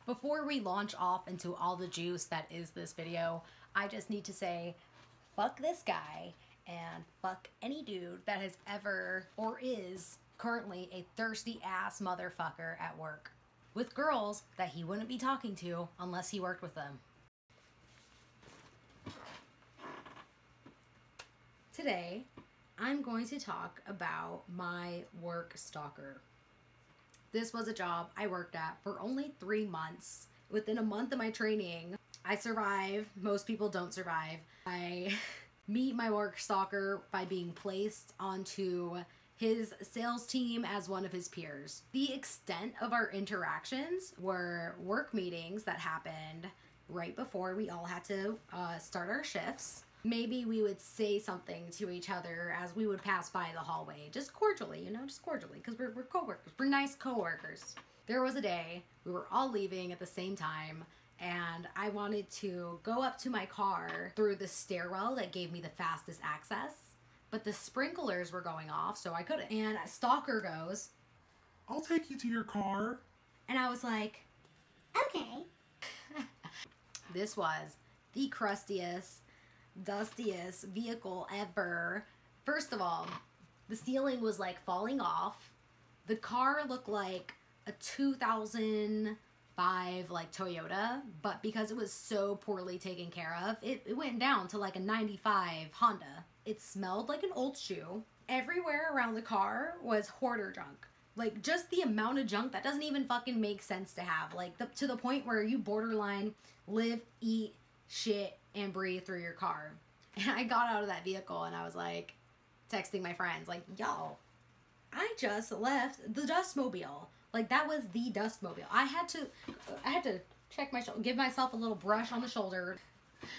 Before we launch off into all the juice that is this video, I just need to say, fuck this guy and fuck any dude that has ever or is currently a thirsty ass motherfucker at work with girls that he wouldn't be talking to unless he worked with them. Today, I'm going to talk about my work stalker. This was a job I worked at for only 3 months. Within a month of my training, I survive. Most people don't survive. I meet my work stalker by being placed onto his sales team as one of his peers. The extent of our interactions were work meetings that happened right before we all had to start our shifts. Maybe we would say something to each other as we would pass by the hallway, just cordially, you know, just cordially, because we're coworkers. We're nice coworkers. There was a day we were all leaving at the same time, and I wanted to go up to my car through the stairwell that gave me the fastest access, but the sprinklers were going off, so I couldn't. And a stalker goes, "I'll take you to your car." And I was like, okay. This was the crustiest, dustiest vehicle ever. First of all, the ceiling was like falling off. The car looked like a 2005 like Toyota, but because it was so poorly taken care of, it went down to like a 95 Honda. It smelled like an old shoe. Everywhere around the car was hoarder junk. Like, just the amount of junk that doesn't even fucking make sense to have. Like, to the point where you borderline live, eat, shit, and breathe through your car. And I got out of that vehicle and I was like, texting my friends, like, yo, I just left the Dustmobile. Like, that was the Dustmobile. I had to check my shoulder, give myself a little brush on the shoulder.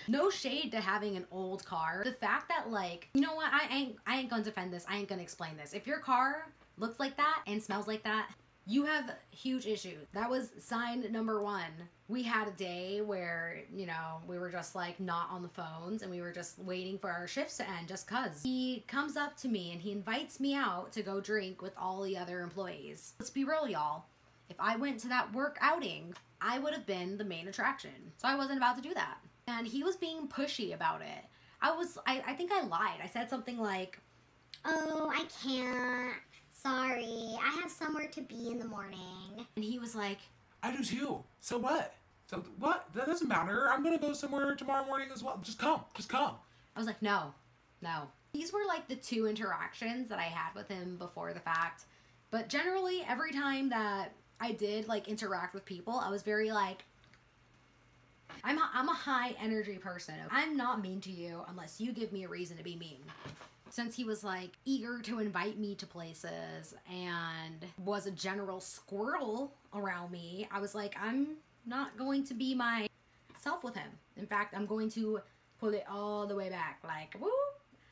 No shade to having an old car. The fact that, like, you know what, I ain't gonna defend this. I ain't gonna explain this. If your car looks like that and smells like that, you have huge issues. That was sign number 1. We had a day where, you know, we were just like not on the phones and we were just waiting for our shifts to end just cause. He comes up to me and he invites me out to go drink with all the other employees. Let's be real, y'all. If I went to that work outing, I would have been the main attraction. So I wasn't about to do that. And he was being pushy about it. I think I lied. I said something like, "Oh, I can't. Sorry. I have somewhere to be in the morning." And he was like, "I do too. So what? So what? That doesn't matter. I'm gonna go somewhere tomorrow morning as well. Just come. Just come." I was like, no. These were like the 2 interactions that I had with him before the fact. But generally, every time that I did like interact with people, I was very like, I'm a high energy person. I'm not mean to you unless you give me a reason to be mean. Since he was like eager to invite me to places and was a general squirrel around me, I was like, I'm not going to be myself with him. In fact, I'm going to pull it all the way back. Like, woo!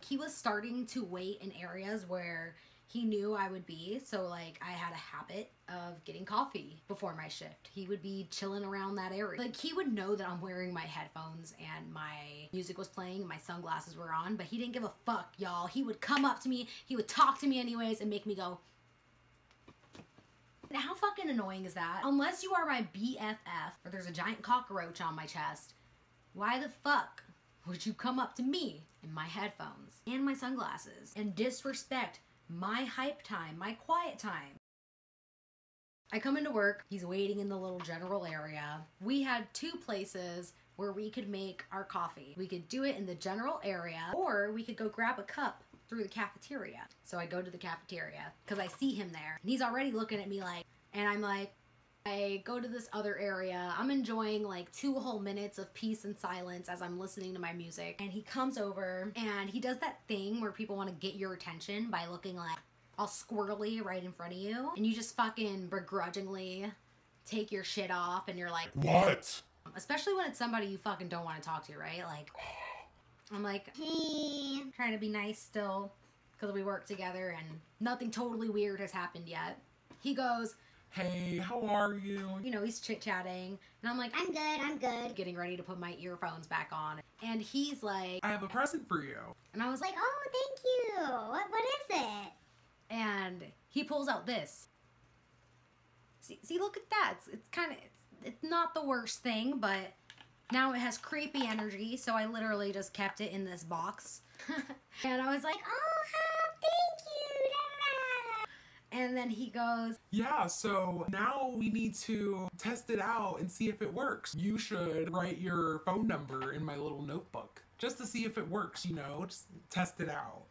He was starting to wait in areas where he knew I would be, so like I had a habit of getting coffee before my shift. He would be chilling around that area. Like, he would know that I'm wearing my headphones and my music was playing and my sunglasses were on, but he didn't give a fuck, y'all. He would come up to me, he would talk to me anyways and make me go. How fucking annoying is that? Unless you are my BFF or there's a giant cockroach on my chest, why the fuck would you come up to me in my headphones and my sunglasses and disrespect my hype time, my quiet time? I come into work, he's waiting in the little general area. We had 2 places where we could make our coffee. We could do it in the general area, or we could go grab a cup through the cafeteria. So I go to the cafeteria because I see him there and he's already looking at me like, and I'm like, I go to this other area. I'm enjoying like 2 whole minutes of peace and silence as I'm listening to my music. And he comes over and he does that thing where people want to get your attention by looking like all squirrely right in front of you. And you just fucking begrudgingly take your shit off and you're like, "What?" Especially when it's somebody you fucking don't want to talk to, right? Like, I'm like, hey, I'm trying to be nice still because we work together and nothing totally weird has happened yet. He goes, "Hey, how are you?" You know, he's chit-chatting and I'm like, I'm good. Getting ready to put my earphones back on. And he's like, "I have a present for you." And I was like, Like, "Oh, thank you. What is it?" And he pulls out this. See, look at that. It's kind of, it's not the worst thing, but now it has creepy energy, so I literally just kept it in this box. And I was like, Oh, thank you. Da, da, da. and then he goes, Yeah, so now we need to test it out and see if it works. You should write your phone number in my little notebook just to see if it works, you know, just test it out.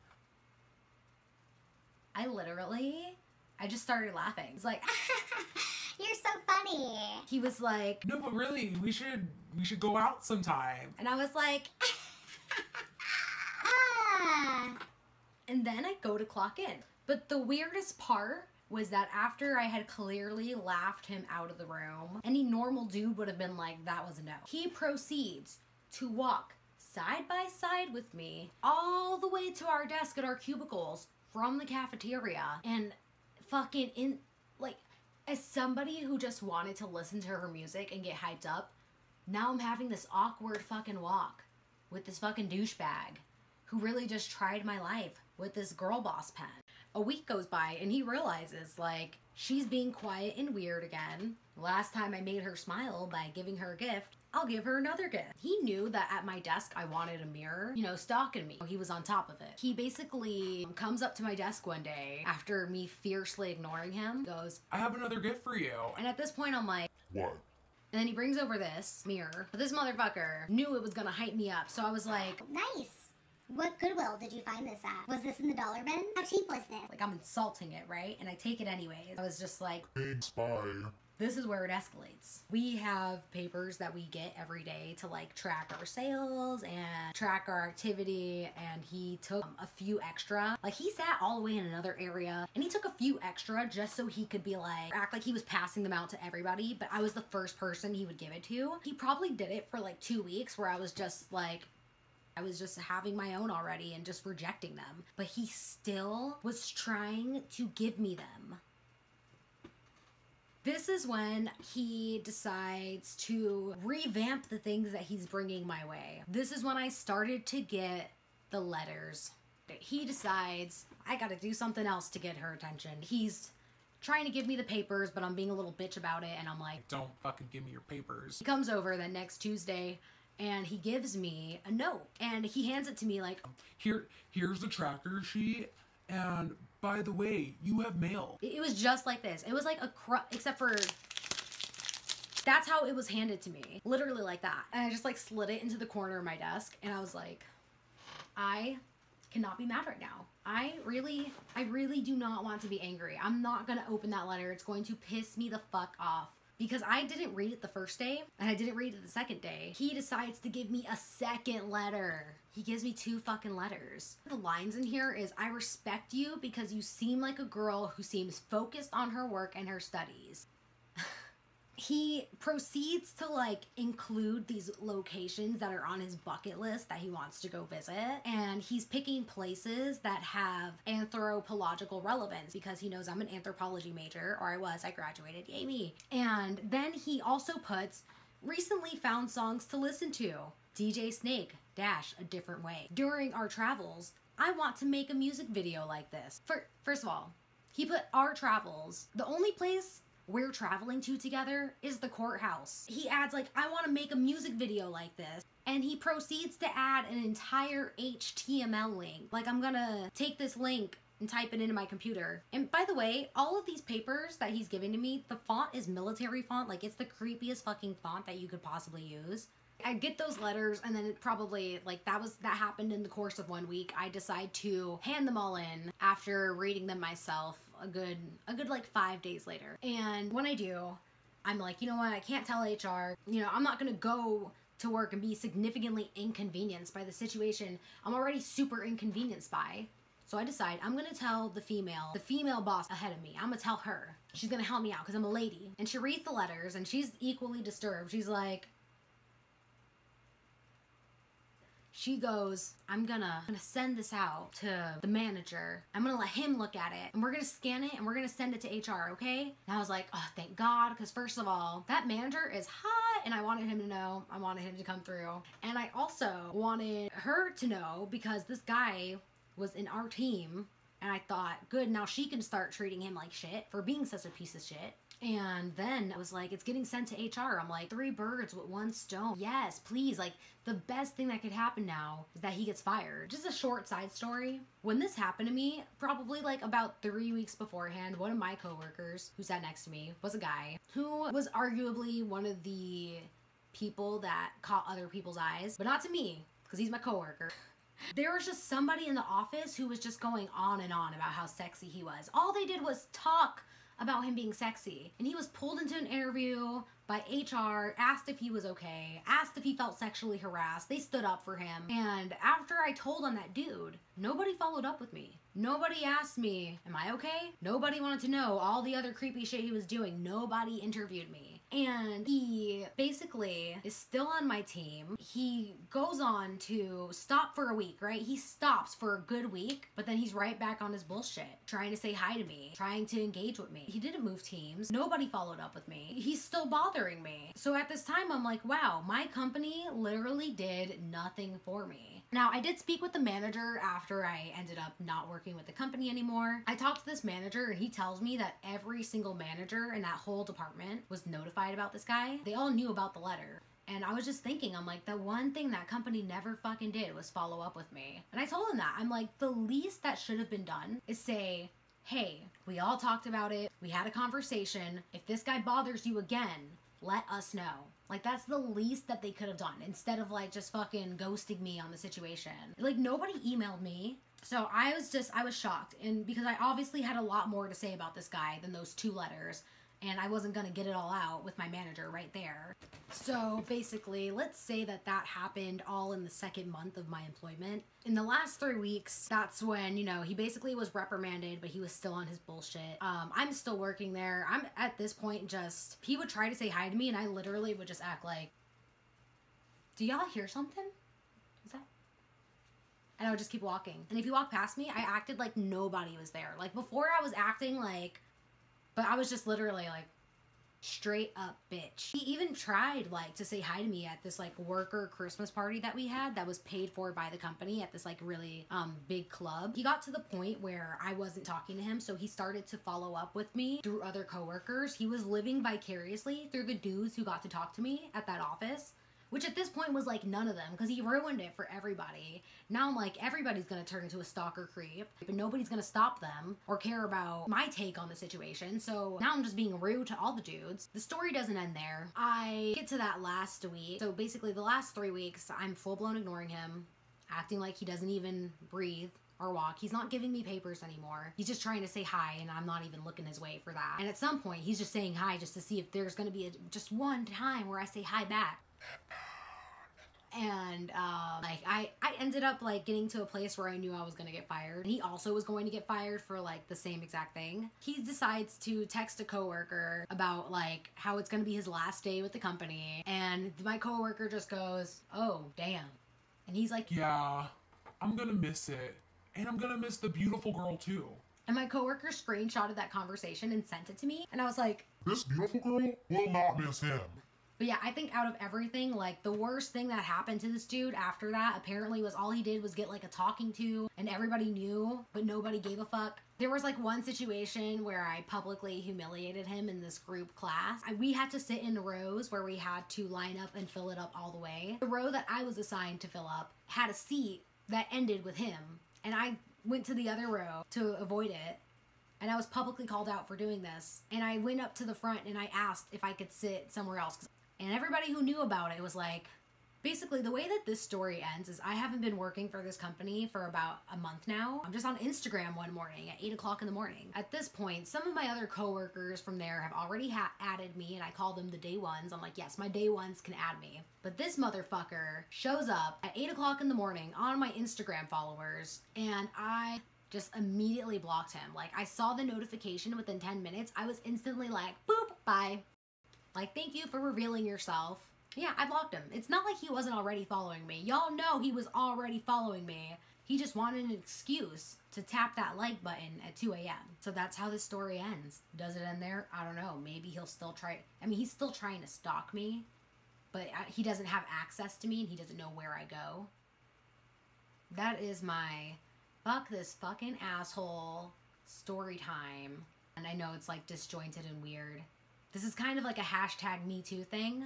I just started laughing. It's like, You're so funny. he was like, No, but really, we should go out sometime. and I was like, Ah. and then I go to clock in. But the weirdest part was that after I had clearly laughed him out of the room, any normal dude would have been like, that was a no. He proceeds to walk side by side with me all the way to our desk at our cubicles from the cafeteria, and fucking in, like, as somebody who just wanted to listen to her music and get hyped up, now I'm having this awkward fucking walk with this fucking douchebag who really just tried my life with this girl boss pen. A week goes by and he realizes, like, she's being quiet and weird again. Last time I made her smile by giving her a gift, I'll give her another gift. He knew that at my desk I wanted a mirror, you know, stalking me. He was on top of it. He basically comes up to my desk one day after me fiercely ignoring him, goes, I have another gift for you. and at this point I'm like, What? and then he brings over this mirror. But this motherfucker knew it was gonna hype me up, so I was like, Nice. What Goodwill did you find this at? Was this in the dollar bin? How cheap was this? I'm insulting it, right? And I take it anyways. I was just like, Big spy. this is where it escalates. We have papers that we get every day to like track our sales and track our activity, and he took a few extra. Like, he sat all the way in another area and he took a few extra just so he could be like, act like he was passing them out to everybody, but I was the first person he would give it to. He probably did it for like 2 weeks where I was just like, I was just having my own already and just rejecting them. But he still was trying to give me them. This is when he decides to revamp the things that he's bringing my way. This is when I started to get the letters. He decides, I gotta do something else to get her attention. He's trying to give me the papers, but I'm being a little bitch about it, and I'm like, Don't fucking give me your papers. he comes over the next Tuesday, and he gives me a note, and he hands it to me like, Here's the tracker sheet, and by the way, you have mail. it was just like this. It was like except for that's how it was handed to me. Literally like that. And I just like slid it into the corner of my desk, and I was like, I cannot be mad right now. I really do not want to be angry. I'm not gonna open that letter. It's going to piss me the fuck off. Because I didn't read it the first day, and I didn't read it the second day. He decides to give me a second letter. He gives me 2 fucking letters. The lines in here is, I respect you because you seem like a girl who seems focused on her work and her studies. He proceeds to like include these locations that are on his bucket list that he wants to go visit, and he's picking places that have anthropological relevance because he knows I'm an anthropology major, or I graduated, yay me. And then he also puts recently found songs to listen to, DJ Snake - A Different Way. During our travels, I want to make a music video like this. First of all, he put our travels. The only place we're traveling to together is the courthouse. He adds like, I want to make a music video like this. And he proceeds to add an entire HTML link. Like, I'm gonna take this link and type it into my computer. And by the way, all of these papers that he's giving to me, the font is military font. Like, it's the creepiest fucking font that you could possibly use. I get those letters, and then it probably, like, that happened in the course of 1 week. I decide to hand them all in after reading them myself a good like 5 days later. And when I do, I'm like, you know what, I can't tell HR, you know, I'm not gonna go to work and be significantly inconvenienced by the situation I'm already super inconvenienced by. So I decide I'm gonna tell the female boss ahead of me. I'm gonna tell her. She's gonna help me out because I'm a lady. And she reads the letters, and she's equally disturbed. She's like, she goes, I'm gonna send this out to the manager. I'm gonna let him look at it, and we're gonna scan it, and we're gonna send it to HR, okay? And I was like, oh, thank God, because first of all, that manager is hot, and I wanted him to know. I wanted him to come through. And I also wanted her to know because this guy was in our team, and I thought, good, now she can start treating him like shit for being such a piece of shit. And then I was like, it's getting sent to HR. I'm like, 3 birds with 1 stone. Yes, please. Like, the best thing that could happen now is that he gets fired. Just a short side story. When this happened to me, probably like about 3 weeks beforehand, one of my coworkers who sat next to me was a guy who was arguably one of the people that caught other people's eyes, but not to me, because he's my coworker. There was just somebody in the office who was just going on and on about how sexy he was. All they did was talk about him being sexy. And he was pulled into an interview by HR, asked if he was okay, asked if he felt sexually harassed. They stood up for him. And after I told on that dude, nobody followed up with me. Nobody asked me, am I okay? Nobody wanted to know all the other creepy shit he was doing. Nobody interviewed me. And he basically is still on my team. He goes on to stop for a week, right? He stops for a good week, but then he's right back on his bullshit, trying to say hi to me, trying to engage with me. He didn't move teams. Nobody followed up with me. He's still bothering me. So at this time, I'm like, wow, my company literally did nothing for me. Now, I did speak with the manager after I ended up not working with the company anymore. I talked to this manager and he tells me that every single manager in that whole department was notified about this guy. They all knew about the letter. And I was just thinking, I'm like, the one thing that company never fucking did was follow up with me. And I told him that. I'm like, the least that should have been done is say, hey, we all talked about it. We had a conversation. If this guy bothers you again, let us know. Like, that's the least that they could have done instead of like just fucking ghosting me on the situation. Like, nobody emailed me. So I was shocked. And because I obviously had a lot more to say about this guy than those 2 letters. And I wasn't gonna get it all out with my manager right there. So basically, let's say that happened all in the 2nd month of my employment. In the last 3 weeks, that's when, you know, he basically was reprimanded, but he was still on his bullshit. I'm still working there. I'm at this point just, he would try to say hi to me and I literally would just act like, do y'all hear something? Is that? And I would just keep walking. And if he walked past me, I acted like nobody was there. Like, before I was acting like, but I was just literally like, straight up bitch. He even tried like to say hi to me at this like worker Christmas party that we had that was paid for by the company at this like really big club. He got to the point where I wasn't talking to him, so he started to follow up with me through other coworkers. He was living vicariously through the dudes who got to talk to me at that office, which at this point was like none of them because he ruined it for everybody. Now I'm like, everybody's gonna turn into a stalker creep, but nobody's gonna stop them or care about my take on the situation. So now I'm just being rude to all the dudes. The story doesn't end there. I get to that last week. So basically the last 3 weeks, I'm full blown ignoring him, acting like he doesn't even breathe or walk. He's not giving me papers anymore. He's just trying to say hi and I'm not even looking his way for that. And at some point he's just saying hi just to see if there's gonna be just one time where I say hi back. And like I ended up like getting to a place where I knew I was gonna get fired. And he also was going to get fired for like the same exact thing. He decides to text a coworker about like how it's gonna be his last day with the company. And my coworker just goes, oh, damn. And he's like, yeah, I'm gonna miss it. And I'm gonna miss the beautiful girl too. And my coworker screenshotted that conversation and sent it to me. And I was like, this beautiful girl will not miss him. But yeah, I think out of everything, like the worst thing that happened to this dude after that apparently was all he did was get like a talking to and everybody knew, but nobody gave a fuck. There was like one situation where I publicly humiliated him in this group class. We had to sit in rows where we had to line up and fill it up all the way. The row that I was assigned to fill up had a seat that ended with him, and I went to the other row to avoid it. And I was publicly called out for doing this. And I went up to the front and I asked if I could sit somewhere else. And everybody who knew about it was like, basically the way that this story ends is I haven't been working for this company for about a month now. I'm just on Instagram one morning at 8 o'clock in the morning. At this point, some of my other coworkers from there have already added me, and I call them the day ones. I'm like, yes, my day ones can add me. But this motherfucker shows up at 8 o'clock in the morning on my Instagram followers, and I just immediately blocked him. Like, I saw the notification within 10 minutes. I was instantly like, boop, bye. Like, thank you for revealing yourself. Yeah, I blocked him. It's not like he wasn't already following me. Y'all know he was already following me. He just wanted an excuse to tap that like button at 2 a.m. So that's how this story ends. Does it end there? I don't know. Maybe he'll still try. I mean, he's still trying to stalk me, but he doesn't have access to me and he doesn't know where I go. That is my fuck this fucking asshole story time. And I know it's like disjointed and weird. This is kind of like a hashtag Me Too thing.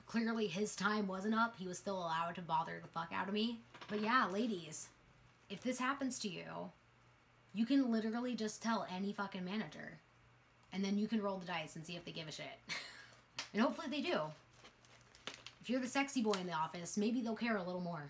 Clearly his time wasn't up. He was still allowed to bother the fuck out of me. But yeah, ladies, if this happens to you, you can literally just tell any fucking manager. And then you can roll the dice and see if they give a shit. And hopefully they do. If you're the sexy boy in the office, maybe they'll care a little more.